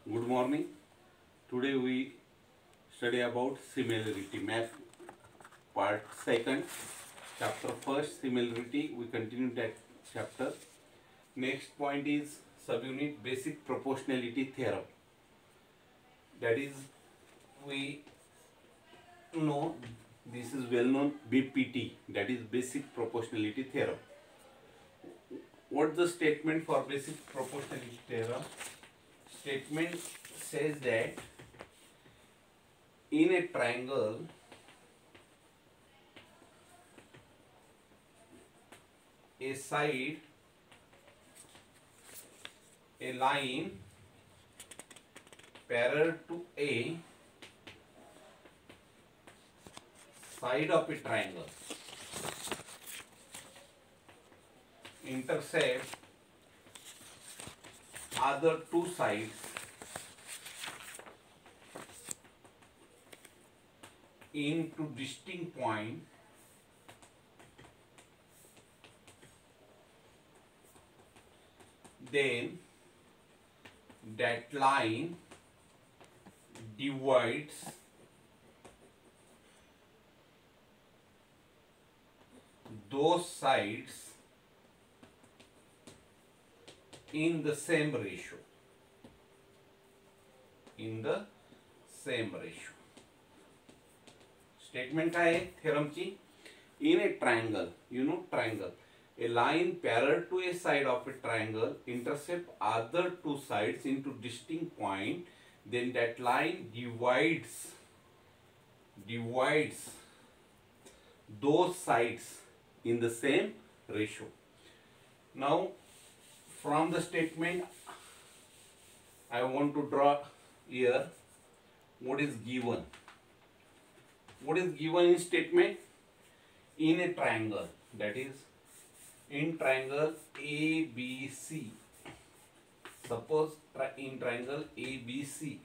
Good morning. Today we study about similarity map part second, chapter first similarity. We continue that chapter. Next point is subunit basic proportionality theorem. That is, we know this is well known BPT, that is basic proportionality theorem. What's the statement for basic proportionality theorem? Statement says that in a triangle, a side, a line parallel to a side of a triangle intercept other two sides into distinct point, then that line divides those sides in the same ratio. Statement काय आहे theorem ची? In a triangle, triangle, a line parallel to a side of a triangle intercept other two sides into distinct point, then that line divides those sides in the same ratio. Now from the statement I want to draw here what is given. What is given in statement? In a triangle, that is in triangle ABC. Suppose in triangle ABC,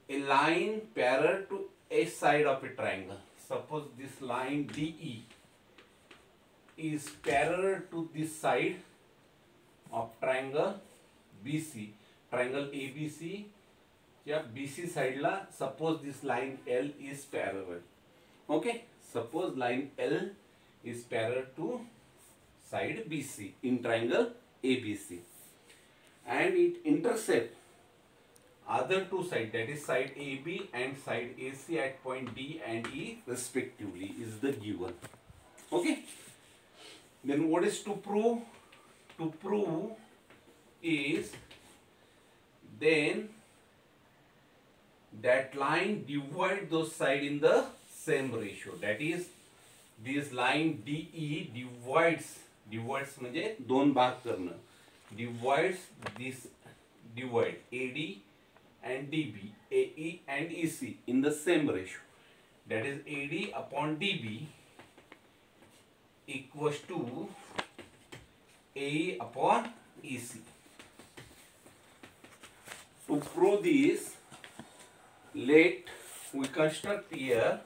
a line parallel to a side of a triangle. Suppose this line DE is parallel to this side of triangle BC. Triangle ABC या BC side La suppose this line L is parallel. Okay, suppose line L is parallel to side BC in triangle ABC, and it intercept other two sides, that is side AB and side AC at point D and E respectively, is the given. Okay, then what is to prove? To prove is then that line divide those sides in the same ratio. That is, this line DE divides म्हणजे दोन भाग करणं, divides this divide AD and DB, AE and EC in the same ratio. That is AD upon DB equals to AE upon EC. To prove this, let we construct here,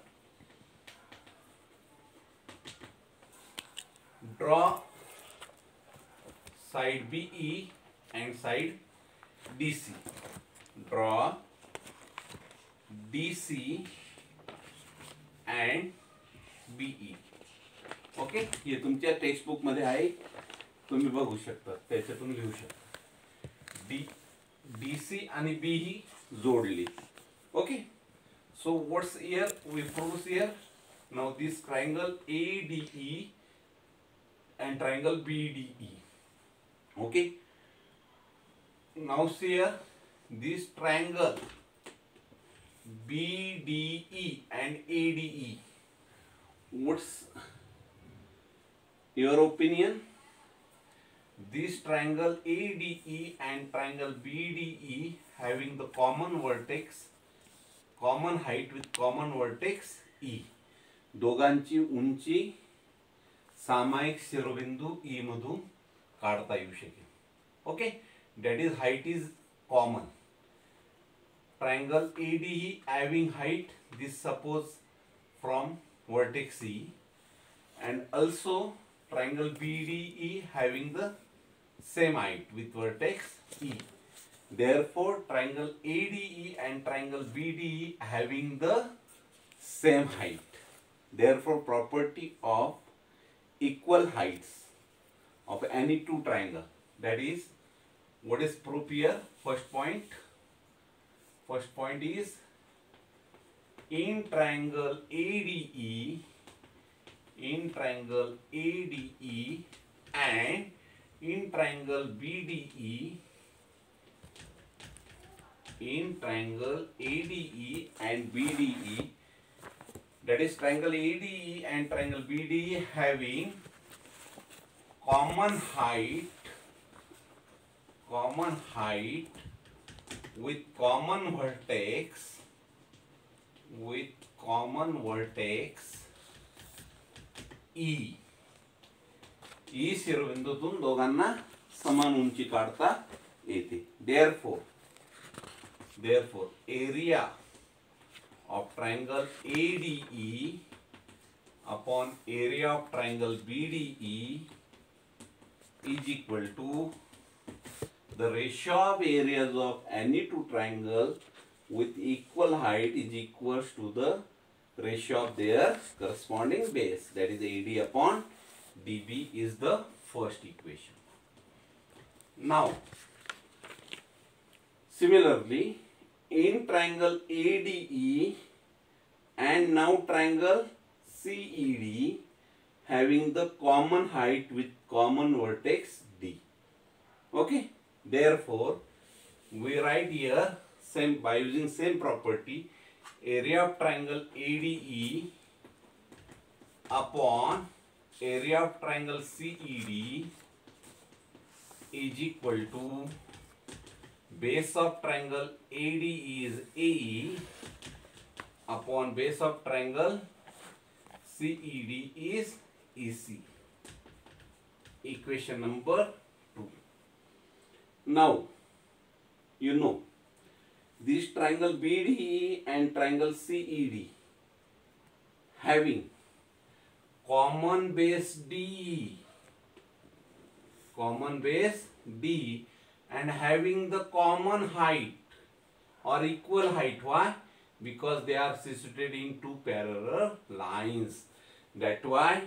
draw side BE and side DC. Draw DC and BE. Okay, हे तुमच्या textbook मध्ये आहे, तुम्ही बघू शकता, त्याच्यातून लिहू शकता. DC आणि BE जोडली. Okay, so what's here? We prove here. Now this triangle ADE and triangle BDE. Okay, now see here, this triangle BDE and ADE. What's your opinion? This triangle ADE and triangle BDE having the common vertex, common height with common vertex E. दोघांची उंची सामायिक शिरोबिंदू E मधून काढता येऊ शकेल. Okay, that is height is common. Triangle ADE having height, this suppose from vertex E, and also triangle BDE having the same height with vertex E. Therefore, triangle ADE and triangle BDE having the same height. Therefore, property of equal heights of any two triangle. That is, what is proof here? First point is in triangle ADE and in triangle BDE, that is triangle ADE and triangle BDE having common height with common vertex E. ई शिरोबिंदूतून दोघांना समान उंची काढता येते. Therefore, area of triangle ADE upon area of triangle BDE is equal to the ratio of areas of any two triangles with equal height is equals to the ratio of their corresponding base. That is AD upon DB is the first equation. Now, similarly, in triangle ADE and now triangle CED having the common height with common vertex D. Okay. Therefore, we write here by using same property, area of triangle ADE upon area of triangle CED is equal to base of triangle ADE is AE upon base of triangle CED is EC. Equation number 2. Now, you know, this triangle BDE and triangle CED having common base D and having the common height or equal height. Why? Because they are situated in two parallel lines. That's why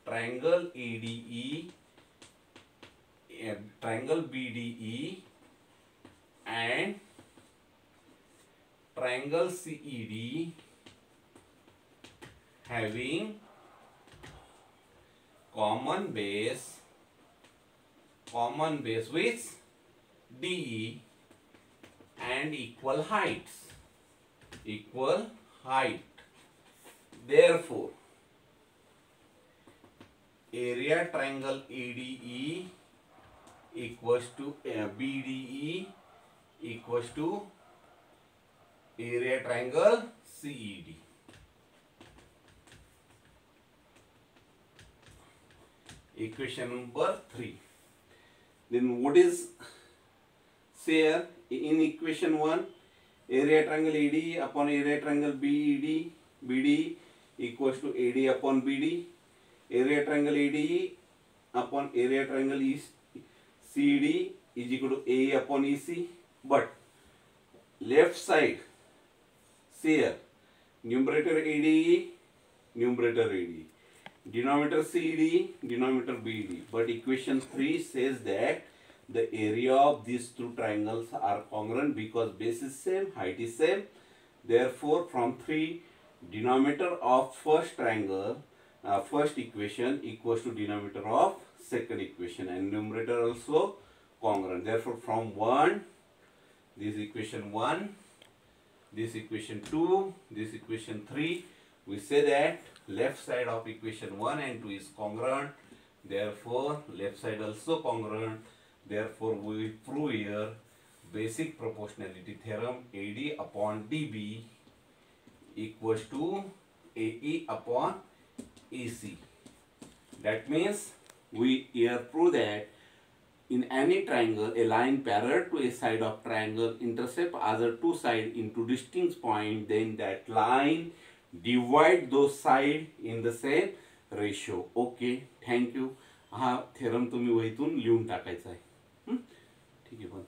triangle ADE, triangle BDE and triangle CED having common base with DE and equal height. Therefore, area triangle ADE equals to BDE equals to area triangle CED. Equation number 3. Then what is say in equation 1, area triangle AD upon area triangle BD equals to AD upon BD, area triangle ADE upon area triangle CED is equal to AE upon EC. But left side, say numerator ADE, denominator CED, denominator BD. But equation 3 says that the area of these two triangles are congruent because base is same, height is same. Therefore, from 3, denominator of first triangle, first equation equals to denominator of second equation, and numerator also congruent. Therefore, from 1, this equation 1, this equation 2, this equation 3, we say that left side of equation 1 and 2 is congruent. Therefore, left side also congruent. Therefore, we prove here basic proportionality theorem, AD upon DB equals to AE upon EC. That means we here prove that in any triangle, a line parallel to a side of triangle intercept other two sides into distinct point, then that line divide those sides in the same ratio. Okay, thank you. हा theorem तुम्ही वहीतून लिहून टाकायचा आहे. ठीक आहे. पण